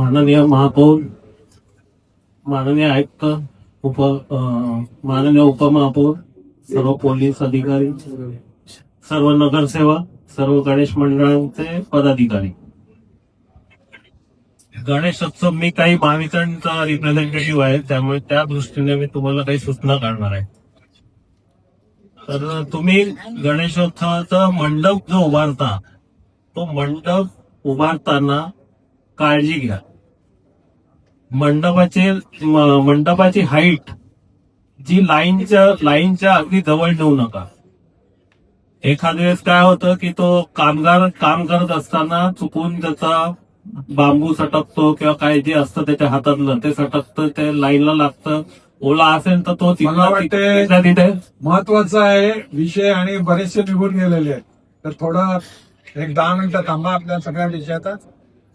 माननीय महापौर, माननीय आयुक्त, माननीय उपमहापौर, सर्व पोलीस अधिकारी, सर्व नगरसेवक, सर्व गणेश मंडळांचे पदाधिकारी. गणेशोत्सव मी काही महावितरणचा रिप्रेझेंटेटिव्ह आहे, त्यामुळे त्या दृष्टीने मी तुम्हाला काही सूचना करणार आहे. तर तुम्ही गणेशोत्सवाचा मंडप जो उभारता, तो मंडप उभारताना काळजी घ्या. मंडपाची हाईट जी लाईनच्या अगदी जवळ नेऊ नका. एखाद्या वेळेस काय होतं की तो कामगार काम करत असताना चुकून त्याचा बांबू सटकतो किंवा काय जे असतं त्याच्या हातातलं ते सटकतं, ते लाईनला लागतं. ओला असेल तर तो तिथे महत्वाचा आहे विषय आणि बरेचसे निघून गेलेले आहेत. तर थोडं 10 मिनिटं थांबा, आपल्या सगळ्या विषयात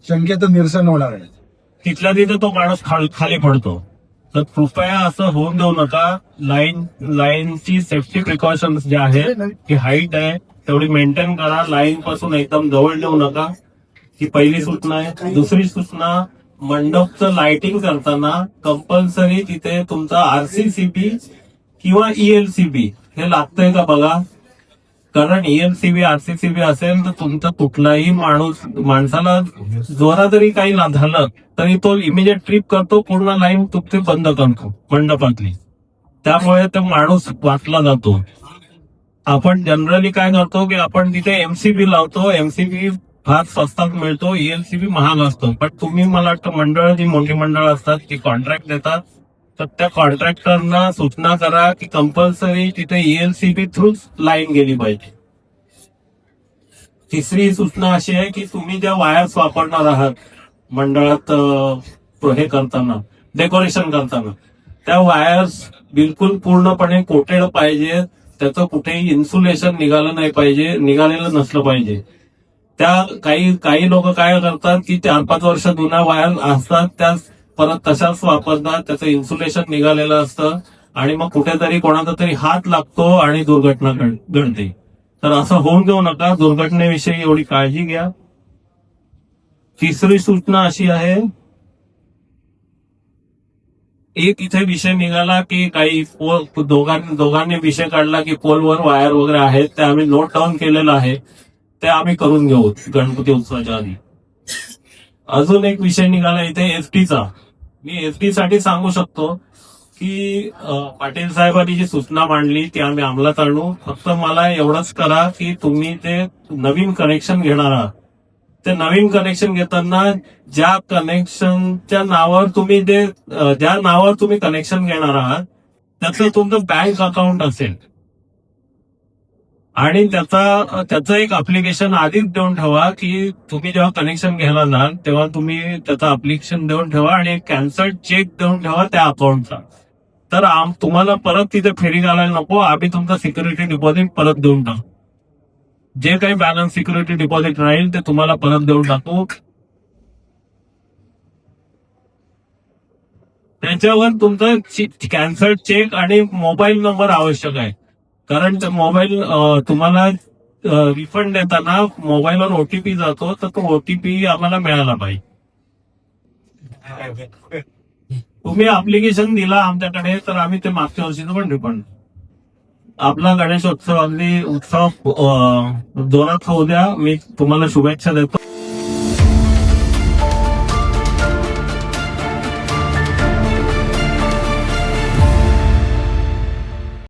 शंकेचं निरसन होणार आहे. तिथल्या तिथे तो माणूस खाली पडतो. तर कृपया असं होऊन देऊ नका. लाईनची सेफ्टी प्रिकॉशन्स जे आहे, ती हाईट आहे तेवढी मेंटेन करा. लाईन पासून एकदम जवळ नेऊ नका, ही पहिली सूचना आहे. दुसरी सूचना, मंडपचं लाइटिंग करताना कंपल्सरी तिथे तुमचा आरसीसीबी किंवा ईएलसीबी हे लागतंय का बघा. कारण ईएलसीबी आरसीसीबी असेल तर तुमचा कुठलाही माणसाला जोरा जरी काही झालं तरी तो इमिजिएट ट्रिप करतो, पूर्ण लाईन तुमचे बंद करतो मंडपातली. त्यामुळे तो माणूस वाचला जातो. आपण जनरली काय करतो की आपण तिथे एमसीबी लावतो. एमसीबी फार स्वस्तात मिळतो, ईएलसीबी महाग असतो. पण तुम्ही मला वाटतं मंडळ जी मोठी मंडळ असतात ती कॉन्ट्रॅक्ट देतात, तर त्या कॉन्ट्रॅक्टरना सूचना करा की कंपल्सरी तिथे ईएलसीबी थ्रूच लाईन गेली पाहिजे. तिसरी सूचना अशी आहे की तुम्ही ज्या वायर्स वापरणार आहात मंडळात हे करताना, डेकोरेशन करताना, त्या वायर्स बिलकुल पूर्णपणे कोटेड पाहिजे. त्याचं कुठेही इन्सुलेशन निघालं नाही पाहिजे, निघालेलं नसलं पाहिजे. त्या काही लोक काय करतात की 4-5 वर्ष जुन्या वायर असतात, त्या परत तशाच वापरतात, त्याचं इन्सुलेशन निघालेलं असतं आणि मग कुठेतरी कोणाचा तरी हात लागतो आणि दुर्घटना घडते. तर असं होऊन देऊ नका. दुर्घटनेविषयी एवढी काळजी घ्या. तिसरी सूचना अशी आहे, एक इथे विषय निघाला की काही दोघांनी विषय काढला की पोलवर वायर वगैरे आहेत, ते आम्ही नोट डाऊन केलेलं आहे, ते आम्ही करून घेऊ गणपती उत्सवाच्या आधी. अजून एक विषय निघाला इथे एसटीचा. मी एसटी साठी सांगू शकतो की पाटील साहेबांनी जी सूचना मांडली ती आम्ही अंमलात आणू. फक्त मला एवढंच करा की तुम्ही ते नवीन कनेक्शन घेणार आहात, ते नवीन कनेक्शन घेताना ज्या कनेक्शनच्या नावावर ज्या नावावर तुम्ही कनेक्शन घेणार आहात त्याचं तुमचं बँक अकाउंट असेल आणि त्याचं एक अप्लिकेशन आधीच देऊन ठेवा की तुम्ही जेव्हा कनेक्शन घ्यायला जाल तेव्हा तुम्ही त्याचं अप्लिकेशन देऊन ठेवा आणि एक कॅन्सल्ड चेक देऊन ठेवा त्या अकाउंटचा. तर तुम्हाला परत तिथे फेरी घालायला नको. आम्ही तुमचं सिक्युरिटी डिपॉझिट परत देऊन टाकू. जे काही बॅलन्स सिक्युरिटी डिपॉझिट राहील ते तुम्हाला परत देऊन टाकू. त्याच्यावर तुमचा कॅन्सल्ड चेक आणि मोबाईल नंबर आवश्यक आहे. कारण मोबाईल तुम्हाला रिफंड देताना मोबाईलवर ओटीपी जातो, तर तो ओटीपी आम्हाला मिळाला पाहिजे. तुम्ही अप्लिकेशन दिला आमच्याकडे तर आम्ही ते मागच्या वर्षीचं पण रिफंड. आपला गणेशोत्सव अगदी उत्सव जोरात होऊ द्या. मी तुम्हाला शुभेच्छा देतो.